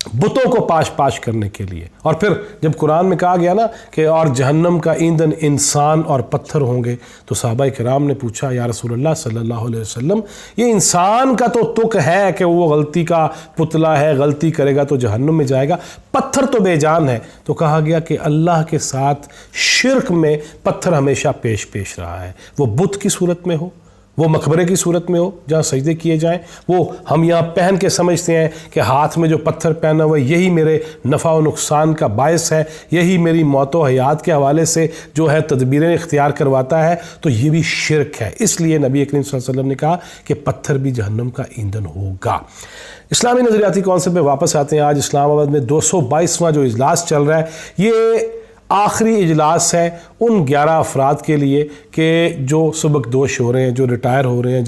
بتوں کو پاش پاش کرنے کے لیے۔ اور پھر جب قرآن میں کہا گیا نا کہ اور جہنم کا ایندھن انسان اور پتھر ہوں گے، تو صحابہ کرام نے پوچھا یا رسول اللہ صلی اللہ علیہ وسلم، یہ انسان کا تو تک ہے کہ وہ غلطی کا پتلا ہے، غلطی کرے گا تو جہنم میں جائے گا، پتھر تو بے جان ہے۔ تو کہا گیا کہ اللہ کے ساتھ شرک میں پتھر ہمیشہ پیش رہا ہے، وہ بت کی صورت میں ہو، وہ مقبرے کی صورت میں ہو جہاں سجدے کیے جائیں، وہ ہم یہاں پہن کے سمجھتے ہیں کہ ہاتھ میں جو پتھر پہنا ہوا ہے یہی میرے نفع و نقصان کا باعث ہے، یہی میری موت و حیات کے حوالے سے جو ہے تدبیریں اختیار کرواتا ہے، تو یہ بھی شرک ہے۔ اس لیے نبی کریم صلی اللہ علیہ وسلم نے کہا کہ پتھر بھی جہنم کا ایندھن ہوگا۔ اسلامی نظریاتی کونسل پہ واپس آتے ہیں۔ آج اسلام آباد میں 222واں جو اجلاس چل رہا ہے، یہ آخری اجلاس ہے ان 11 افراد کے لیے کہ جو سبکدوش ہو رہے ہیں، جو ریٹائر ہو رہے ہیں،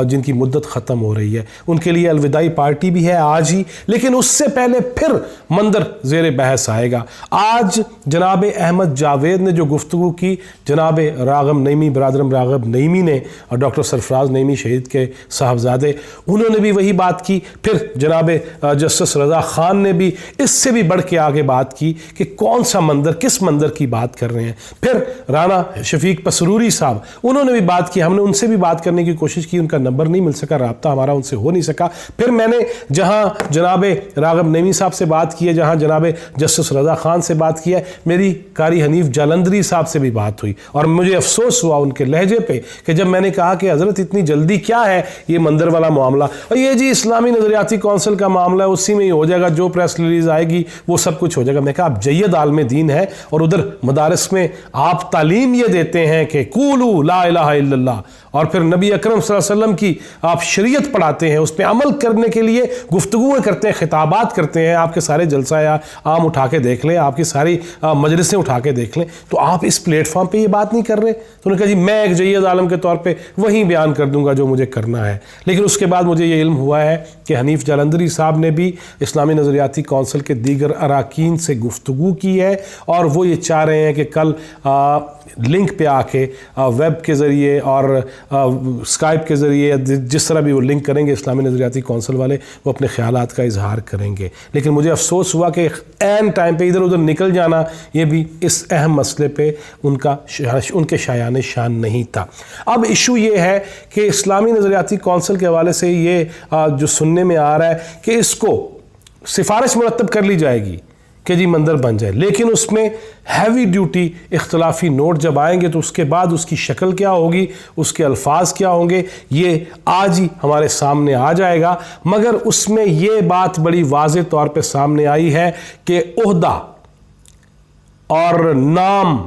جن کی مدت ختم ہو رہی ہے، ان کے لیے الوداعی پارٹی بھی ہے آج ہی، لیکن اس سے پہلے پھر منظر زیر بحث آئے گا۔ آج جناب احمد جاوید نے جو گفتگو کی، جناب راغب نعیمی، برادرم راغب نعیمی نے، اور ڈاکٹر سرفراز نعیمی شہید کے صاحبزادے، انہوں نے بھی وہی بات کی۔ پھر جناب جسٹس رضا خان نے بھی اس سے بھی بڑھ کے آگے بات کی کہ کون سا منظر، کس منظر کی بات کر رہے ہیں۔ پھر رانا شفیق پسروری صاحب، انہوں نے بھی بات کی، ہم نے ان سے بھی بات کرنے کی کوشش کی، ان کا نمبر نہیں مل سکا، رابطہ ہمارا ان سے ہو نہیں سکا۔ پھر میں نے جہاں جناب راغب نعیمی صاحب سے بات کی ہے، جہاں جناب جسٹس رضا خان سے بات کی ہے، میری قاری حنیف جالندری صاحب سے بھی بات ہوئی، اور مجھے افسوس ہوا ان کے لہجے پہ کہ جب میں نے کہا کہ حضرت اتنی جلدی کیا ہے یہ منظر والا معاملہ، اور یہ جی اسلامی نظریاتی کونسل کا معاملہ ہے، اسی میں ہی ہو جائے گا، جو پریس ریلیز آئے گی وہ سب کچھ ہو جائے گا۔ میں کہا آپ جید عالم دین ہے، اور ادھر مدارس میں آپ تعلیم یہ دیتے ہیں کہ قولوا لا الہ الا اللہ، اور پھر نبی اکرم صلی اللہ علیہ وسلم کی آپ شریعت پڑھاتے ہیں، اس پہ عمل کرنے کے لیے گفتگویں کرتے ہیں، خطابات کرتے ہیں، آپ کے سارے جلسہ یا عام اٹھا کے دیکھ لیں، آپ کی ساری مجلسیں اٹھا کے دیکھ لیں، تو آپ اس پلیٹ فارم پہ یہ بات نہیں کر رہے۔ تو انہوں نے کہا جی میں ایک جید عالم کے طور پہ وہیں بیان کر دوں گا جو مجھے کرنا ہے۔ لیکن اس کے بعد مجھے یہ علم ہوا ہے کہ حنیف جالندری صاحب نے بھی اسلامی نظریاتی کونسل کے دیگر اراکین سے گفتگو کی ہے، اور وہ یہ چاہ رہے ہیں کہ کل لنک پہ آ کے ویب کے ذریعے اور اسکائپ کے ذریعے، جس طرح بھی وہ لنک کریں گے اسلامی نظریاتی کونسل والے، وہ اپنے خیالات کا اظہار کریں گے۔ لیکن مجھے افسوس ہوا کہ عین ٹائم پہ ادھر ادھر نکل جانا یہ بھی اس اہم مسئلے پہ ان کے شایان شان نہیں تھا۔ اب ایشو یہ ہے کہ اسلامی نظریاتی کونسل کے حوالے سے یہ جو سننے میں آ رہا ہے کہ اس کو سفارش مرتب کر لی جائے گی کہ جی منظر بن جائے، لیکن اس میں ہیوی ڈیوٹی اختلافی نوٹ جب آئیں گے تو اس کے بعد اس کی شکل کیا ہوگی، اس کے الفاظ کیا ہوں گے، یہ آج ہی ہمارے سامنے آ جائے گا۔ مگر اس میں یہ بات بڑی واضح طور پہ سامنے آئی ہے کہ عہدہ اور نام،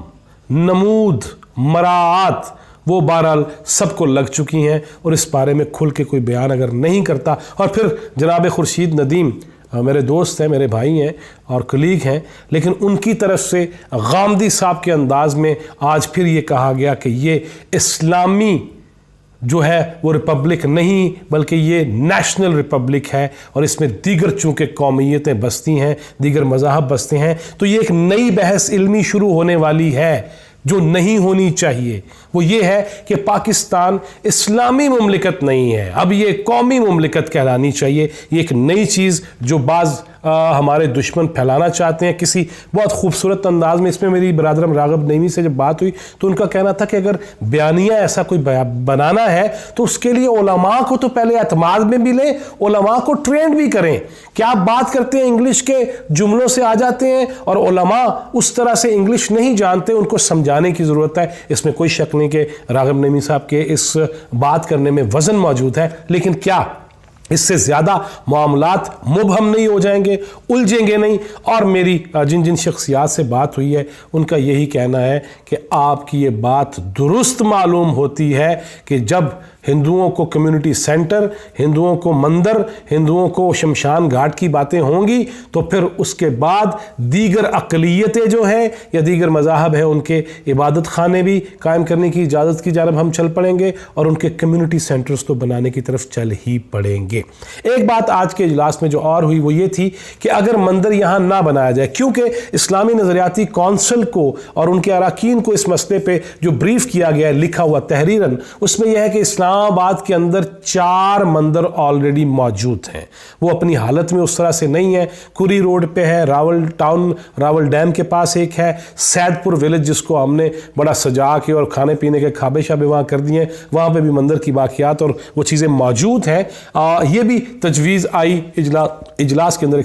نمود، مراعات وہ بہرحال سب کو لگ چکی ہیں، اور اس بارے میں کھل کے کوئی بیان اگر نہیں کرتا، اور پھر جناب خورشید ندیم میرے دوست ہیں، میرے بھائی ہیں اور کلیگ ہیں، لیکن ان کی طرف سے غامدی صاحب کے انداز میں آج پھر یہ کہا گیا کہ یہ اسلامی جو ہے وہ ریپبلک نہیں بلکہ یہ نیشنل ریپبلک ہے، اور اس میں دیگر چونکہ قومیتیں بستی ہیں، دیگر مذاہب بستے ہیں، تو یہ ایک نئی بحث علمی شروع ہونے والی ہے جو نہیں ہونی چاہیے۔ وہ یہ ہے کہ پاکستان اسلامی مملکت نہیں ہے، اب یہ قومی مملکت کہلانی چاہیے۔ یہ ایک نئی چیز جو بعض ہمارے دشمن پھیلانا چاہتے ہیں کسی بہت خوبصورت انداز میں۔ اس میں میری برادرم راغب نعیمی سے جب بات ہوئی تو ان کا کہنا تھا کہ اگر بیانیہ ایسا کوئی بنانا ہے تو اس کے لیے علماء کو تو پہلے اعتماد میں بھی لیں، علماء کو ٹرینڈ بھی کریں۔ کیا آپ بات کرتے ہیں انگلش کے جملوں سے آ جاتے ہیں، اور علماء اس طرح سے انگلش نہیں جانتے، ان کو سمجھانے کی ضرورت ہے۔ اس میں کوئی شک نہیں کہ راغب نعیمی صاحب کے اس بات کرنے میں وزن موجود ہے، لیکن کیا اس سے زیادہ معاملات مبہم نہیں ہو جائیں گے، الجھیں گے نہیں؟ اور میری جن شخصیات سے بات ہوئی ہے ان کا یہی کہنا ہے کہ آپ کی یہ بات درست معلوم ہوتی ہے کہ جب ہندوؤں کو کمیونٹی سینٹر، ہندوؤں کو مندر، ہندوؤں کو شمشان گھاٹ کی باتیں ہوں گی تو پھر اس کے بعد دیگر اقلیتیں جو ہیں یا دیگر مذاہب ہیں ان کے عبادت خانے بھی قائم کرنے کی اجازت کی جانب ہم چل پڑیں گے، اور ان کے کمیونٹی سینٹرز تو بنانے کی طرف چل ہی پڑیں گے۔ ایک بات آج کے اجلاس میں جو اور ہوئی وہ یہ تھی کہ اگر مندر یہاں نہ بنایا جائے، کیونکہ اسلامی نظریاتی کونسل کو اور ان کے اراکین کو اس مسئلے پہ جو بریف کیا گیا ہے لکھا ہوا تحریراً، اس میں یہ ہے کہ اسلام اسلام آباد کے اندر 4 مندر آلریڈی موجود ہیں، وہ اپنی حالت میں اس طرح سے نہیں ہے۔ کوری روڈ پہ ہے، راول ٹاؤن راول ڈیم کے پاس ایک ہے، سید پور ویلج جس کو ہم نے بڑا سجا کے اور کھانے پینے کے کھابے شابے وہاں کر دیے ہیں، وہاں پہ بھی مندر کی باقیات اور وہ چیزیں موجود ہیں۔ یہ بھی تجویز آئی اجلاس کے اندر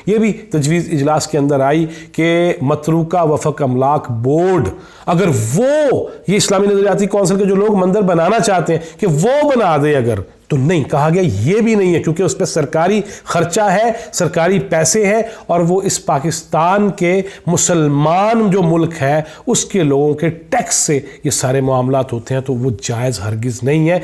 یہ بھی تجویز اجلاس کے اندر آئی کہ متروکہ وفق املاک بورڈ اگر وہ یہ اسلامی نظریاتی کونسل کے جو لوگ مندر بنانا چاہتے ہیں کہ وہ بنا دے اگر، تو نہیں کہا گیا یہ بھی نہیں ہے، کیونکہ اس پہ سرکاری خرچہ ہے، سرکاری پیسے ہیں، اور وہ اس پاکستان کے مسلمان جو ملک ہے اس کے لوگوں کے ٹیکس سے یہ سارے معاملات ہوتے ہیں، تو وہ جائز ہرگز نہیں ہے۔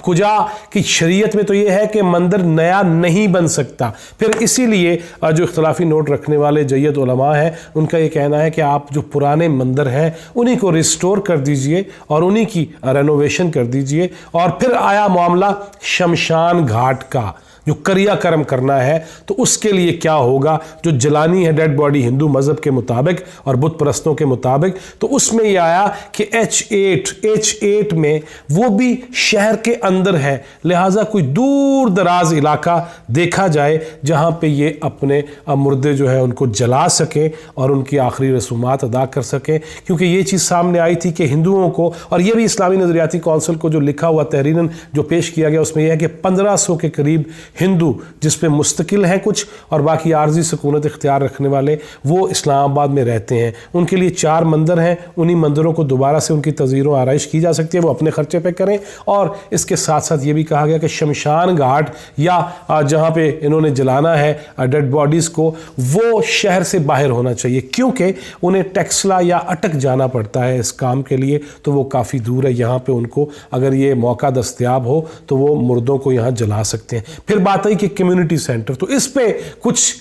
کجا کی شریعت میں تو یہ ہے کہ مندر نیا نہیں بن سکتا۔ پھر اسی لیے جو اختلافی نوٹ رکھنے والے جید علماء ہیں ان کا یہ کہنا ہے کہ آپ جو پرانے مندر ہیں انہی کو ریسٹور کر دیجئے اور انہی کی رینوویشن کر دیجئے۔ اور پھر آیا معاملہ شمشان گھاٹ کا، جو کریا کرم کرنا ہے تو اس کے لیے کیا ہوگا، جو جلانی ہے ڈیڈ باڈی ہندو مذہب کے مطابق اور بت پرستوں کے مطابق، تو اس میں یہ آیا کہ H8 میں وہ بھی شہر کے اندر ہے، لہٰذا کوئی دور دراز علاقہ دیکھا جائے جہاں پہ یہ اپنے مردے جو ہے ان کو جلا سکیں اور ان کی آخری رسومات ادا کر سکیں، کیونکہ یہ چیز سامنے آئی تھی کہ ہندوؤں کو، اور یہ بھی اسلامی نظریاتی کونسل کو جو لکھا ہوا تحریراً جو پیش کیا گیا اس میں یہ ہے کہ 1500 کے قریب ہندو جس پہ مستقل ہیں کچھ اور باقی عارضی سکونت اختیار رکھنے والے وہ اسلام آباد میں رہتے ہیں، ان کے لیے 4 مندر ہیں، انہی مندروں کو دوبارہ سے ان کی تزئین و آرائش کی جا سکتی ہے، وہ اپنے خرچے پہ کریں۔ اور اس کے ساتھ ساتھ یہ بھی کہا گیا کہ شمشان گھاٹ یا جہاں پہ انہوں نے جلانا ہے ڈیڈ باڈیز کو وہ شہر سے باہر ہونا چاہیے، کیونکہ انہیں ٹیکسلا یا اٹک جانا پڑتا ہے اس کام کے لیے، تو وہ کافی دور ہے، یہاں پہ ان کو اگر یہ موقع دستیاب ہو تو وہ مردوں کو یہاں جلا سکتے ہیں۔ پھر بات آئی کہ کمیونٹی سینٹر، تو اس پہ کچھ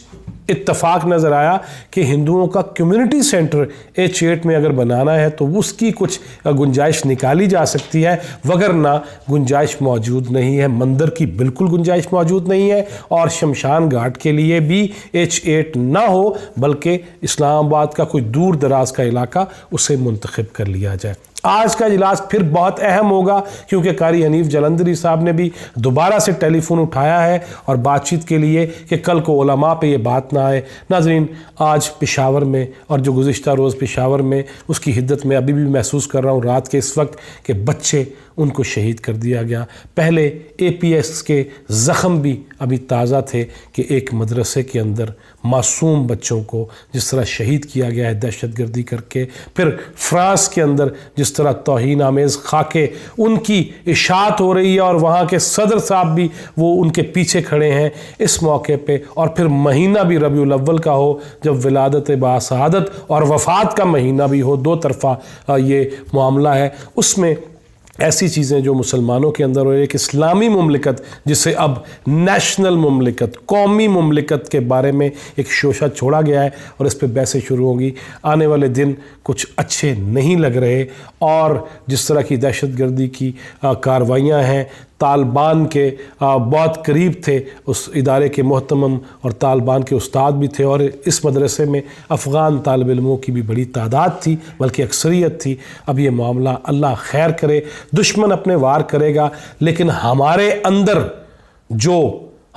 اتفاق نظر آیا کہ ہندوؤں کا کمیونٹی سینٹر H8 میں اگر بنانا ہے تو اس کی کچھ گنجائش نکالی جا سکتی ہے، وگرنہ گنجائش موجود نہیں ہے، مندر کی بالکل گنجائش موجود نہیں ہے، اور شمشان گھاٹ کے لیے بھی H8 نہ ہو بلکہ اسلام آباد کا کوئی دور دراز کا علاقہ اسے منتخب کر لیا جائے۔ آج کا اجلاس پھر بہت اہم ہوگا کیونکہ قاری حنیف جلندری صاحب نے بھی دوبارہ سے ٹیلی فون اٹھایا ہے اور بات چیت کے لیے کہ کل کو علماء پہ یہ بات نہ آئے۔ ناظرین، آج پشاور میں اور جو گزشتہ روز پشاور میں اس کی حدت میں ابھی بھی محسوس کر رہا ہوں رات کے اس وقت کہ بچے ان کو شہید کر دیا گیا۔ پہلے APS کے زخم بھی ابھی تازہ تھے کہ ایک مدرسے کے اندر معصوم بچوں کو جس طرح شہید کیا گیا ہے دہشت گردی کر کے، پھر فرانس کے اندر جس طرح توہین آمیز خاکے ان کی اشاعت ہو رہی ہے اور وہاں کے صدر صاحب بھی وہ ان کے پیچھے کھڑے ہیں اس موقع پہ، اور پھر مہینہ بھی ربیع الاول کا ہو جب ولادت باسعادت اور وفات کا مہینہ بھی ہو، 2 طرفہ یہ معاملہ ہے، اس میں ایسی چیزیں جو مسلمانوں کے اندر اور ایک اسلامی مملکت جسے اب نیشنل مملکت قومی مملکت کے بارے میں ایک شوشہ چھوڑا گیا ہے اور اس پہ بحثیں شروع ہوں گی۔ آنے والے دن کچھ اچھے نہیں لگ رہے، اور جس طرح کی دہشت گردی کی کارروائیاں ہیں، طالبان کے بہت قریب تھے اس ادارے کے محتمم اور طالبان کے استاد بھی تھے، اور اس مدرسے میں افغان طالب علموں کی بھی بڑی تعداد تھی بلکہ اکثریت تھی۔ اب یہ معاملہ اللہ خیر کرے، دشمن اپنے وار کرے گا، لیکن ہمارے اندر جو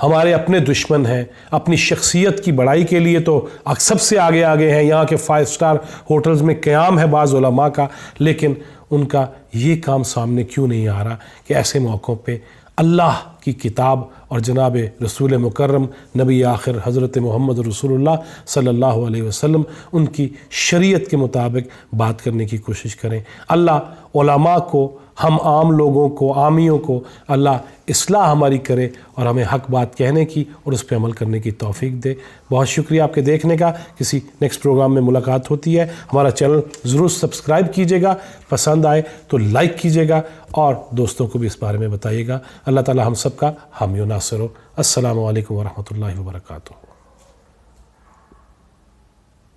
ہمارے اپنے دشمن ہیں اپنی شخصیت کی بڑائی کے لیے تو سب سے آگے ہیں، یہاں کے 5 اسٹار ہوٹلز میں قیام ہے بعض علماء کا، لیکن ان کا یہ کام سامنے کیوں نہیں آ رہا کہ ایسے موقعوں پہ اللہ کی کتاب اور جناب رسول مکرم نبی آخر حضرت محمد رسول اللہ صلی اللہ علیہ وسلم ان کی شریعت کے مطابق بات کرنے کی کوشش کریں۔ اللہ علماء کو، ہم عام لوگوں کو، عامیوں کو اللہ اصلاح ہماری کرے اور ہمیں حق بات کہنے کی اور اس پہ عمل کرنے کی توفیق دے۔ بہت شکریہ آپ کے دیکھنے کا۔ کسی نیکسٹ پروگرام میں ملاقات ہوتی ہے۔ ہمارا چینل ضرور سبسکرائب کیجیے گا، پسند آئے تو لائک کیجیے گا اور دوستوں کو بھی اس بارے میں بتائیے گا۔ اللہ تعالی ہم سب کا حامی و ناصر ہو۔ السلام علیکم ورحمۃ اللہ وبرکاتہ۔